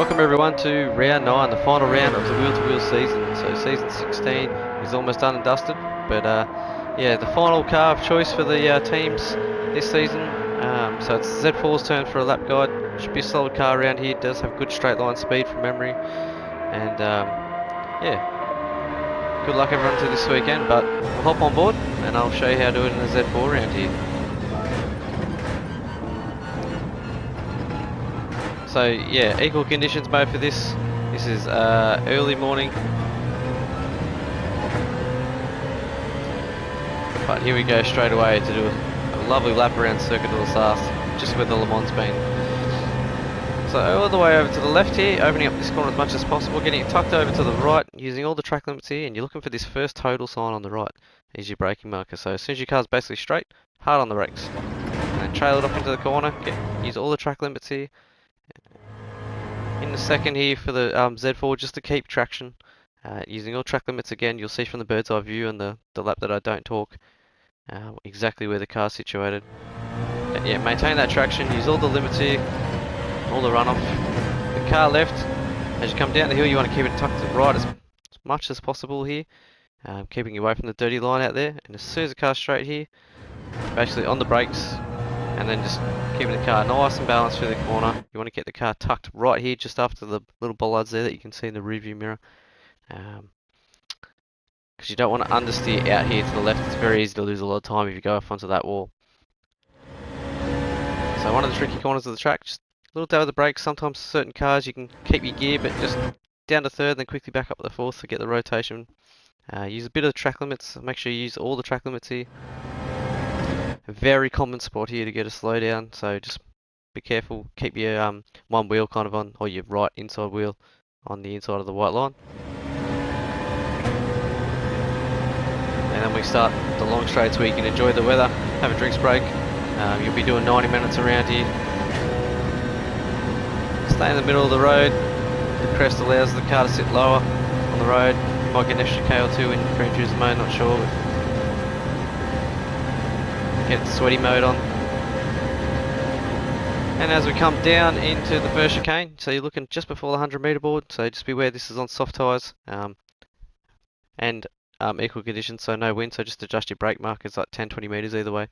Welcome everyone to round 9, the final round of the wheel-to-wheel season. So season 16 is almost done and dusted, but yeah, the final car of choice for the teams this season. So it's Z4's turn for a lap guide. Should be a solid car around here. It does have good straight line speed from memory, and yeah, good luck everyone to this weekend. But we'll hop on board and I'll show you how to do it in the Z4 around here. So yeah, equal conditions mode for this. This is early morning. But here we go straight away to do a lovely lap around Circuit de la Sarthe, just where the Le Mans been. So all the way over to the left here, opening up this corner as much as possible, getting it tucked over to the right, using all the track limits here, and you're looking for this first total sign on the right is your braking marker. So as soon as your car's basically straight, hard on the brakes. And then trail it off into the corner, use all the track limits here. In the second here for the Z4, just to keep traction, using all track limits again. You'll see from the bird's eye view and the lap that I don't talk exactly where the car's situated. But yeah, maintain that traction, use all the limits here, all the runoff. The car left, as you come down the hill you want to keep it tucked to the right as much as possible here, keeping you away from the dirty line out there. And as soon as the car's straight here, basically on the brakes, and then just keeping the car nice and balanced through the corner. You want to get the car tucked right here just after the little bollards there that you can see in the rear view mirror. Because you don't want to understeer out here to the left. It's very easy to lose a lot of time if you go off onto that wall. So one of the tricky corners of the track, just a little dab of the brakes. Sometimes certain cars you can keep your gear but just down to third and then quickly back up to the fourth to get the rotation. Use a bit of the track limits. Make sure you use all the track limits here. A very common spot here to get a slowdown, so just be careful. Keep your one wheel kind of on, or your right inside wheel on the inside of the white line. And then we start the long straights where you can enjoy the weather, have a drinks break. You'll be doing 90 minutes around here. Stay in the middle of the road. The crest allows the car to sit lower on the road. You might get an extra K or two in Grand Cruiser mode, not sure. Get the sweaty mode on. And as we come down into the first chicane, so you're looking just before the 100 metre board, so just beware this is on soft tyres and equal conditions, so no wind, so just adjust your brake markers like 10-20 metres either way.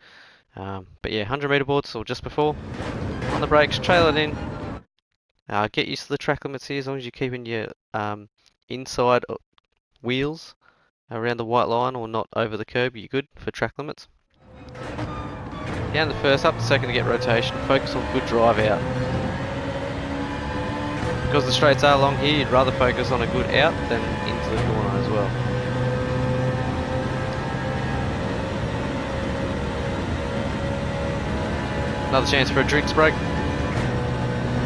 But yeah, 100 metre board, so just before. On the brakes, trail it in. Get used to the track limits here as long as you're keeping your inside wheels around the white line or not over the curb, you're good for track limits. Down the first, up the second to get rotation. Focus on good drive out. Because the straights are long here, you'd rather focus on a good out than into the corner as well. Another chance for a drinks break.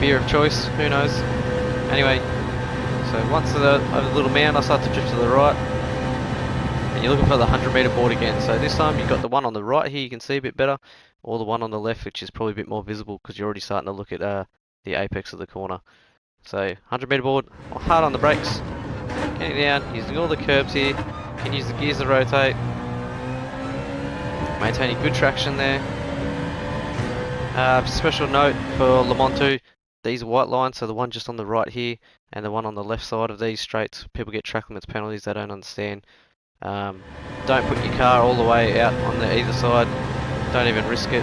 Beer of choice, who knows. Anyway, so once over the little mound, I start to drift to the right. And you're looking for the 100 metre board again. So this time you've got the one on the right here you can see a bit better, or the one on the left which is probably a bit more visible because you're already starting to look at the apex of the corner. So 100 metre board, hard on the brakes, getting down, using all the curbs here. You can use the gears to rotate, maintaining good traction there. Special note for Le Mans 2, these white lines, so the one just on the right here and the one on the left side of these straights, people get track limits penalties they don't understand. Don't put your car all the way out on the either side, don't even risk it.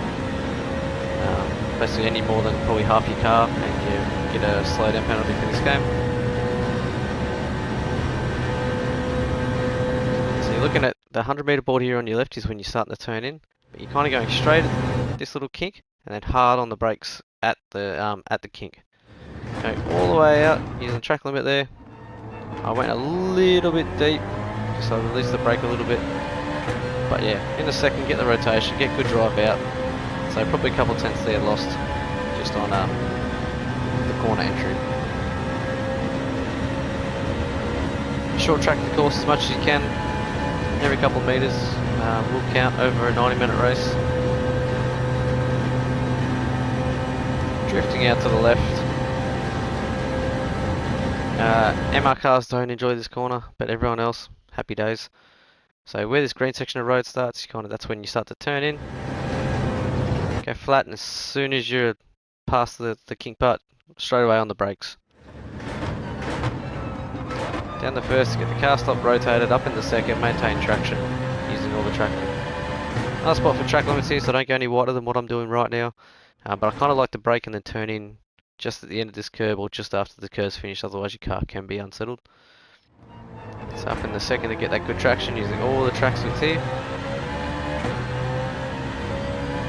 Basically any more than probably half your car and you get a slowdown penalty for this game. So you're looking at the 100 metre board here on your left is when you're starting to turn in, but you're kind of going straight at this little kink and then hard on the brakes at the kink. Going all the way out, using the track limit there. I went a little bit deep, so I released the brake a little bit. But yeah, in a second, get the rotation, get good drive out. So probably a couple of tenths there lost just on the corner entry. Short track the course as much as you can. Every couple of metres will count over a 90-minute race. Drifting out to the left. MR cars don't enjoy this corner, but everyone else, happy days. So where this green section of road starts, that's when you start to turn in. Go flat, and as soon as you're past the kink part, straight away on the brakes. down the first, get the car stop rotated, up in the second, maintain traction using all the track limit. Another spot for track limits here, so I don't go any wider than what I'm doing right now. But I kind of like to brake and then turn in just at the end of this curb or just after the curb's finished, otherwise your car can be unsettled. So up in the second to get that good traction using all the track widths here.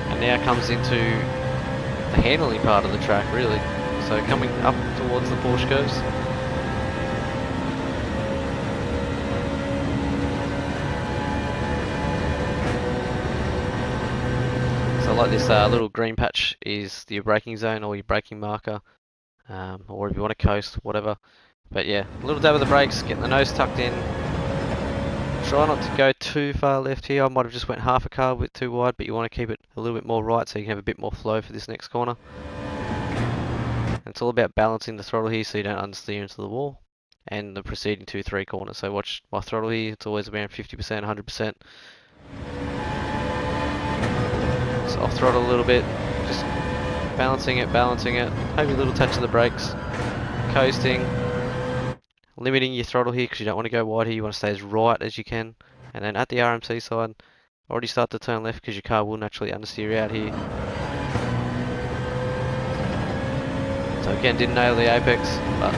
And now comes into the handling part of the track really. So coming up towards the Porsche curves. So like this little green patch is your braking zone or your braking marker, or if you want to coast, whatever. But yeah, a little dab of the brakes, getting the nose tucked in. Try not to go too far left here. I might have just went half a car width too wide, but you want to keep it a little bit more right so you can have a bit more flow for this next corner. And it's all about balancing the throttle here so you don't understeer into the wall. And the preceding 2-3 corners. So watch my throttle here, it's always around 50%, 100%. So off throttle a little bit, just balancing it, maybe a little touch of the brakes, coasting, limiting your throttle here because you don't want to go wide here, you want to stay as right as you can. And then at the RMC side, already start to turn left because your car will naturally understeer out here. So again, didn't nail the apex, but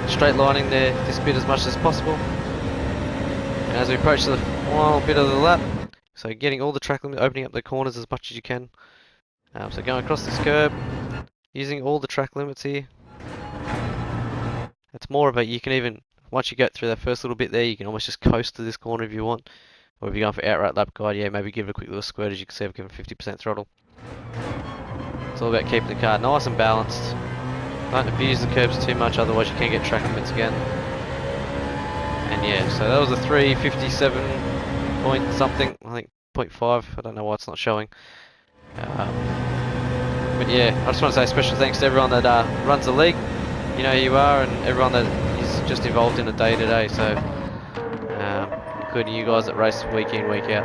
straight lining there this bit as much as possible. And as we approach the final bit of the lap, so getting all the track limit, opening up the corners as much as you can. So going across this curb, using all the track limits here. It's more of a, you can even, once you get through that first little bit there, you can almost just coast to this corner if you want. Or if you're going for outright lap guide, yeah, maybe give it a quick little squirt. As you can see, I've given 50% throttle. It's all about keeping the car nice and balanced. Don't abuse the curbs too much, otherwise you can get track limits again. And yeah, so that was a 357 point something, I think 0.5, I don't know why it's not showing. But yeah, I just want to say special thanks to everyone that runs the league. You know who you are, and everyone that is just involved in it day to day, so including you guys that race week in, week out.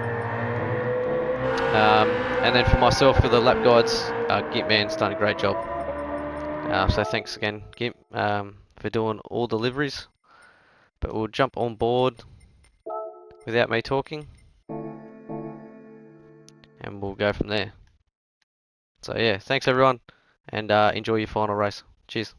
And then for myself, for the lap guides, Gitman's done a great job. So thanks again, Git, for doing all deliveries. But we'll jump on board without me talking, and we'll go from there. So yeah, thanks everyone, and enjoy your final race. Cheers.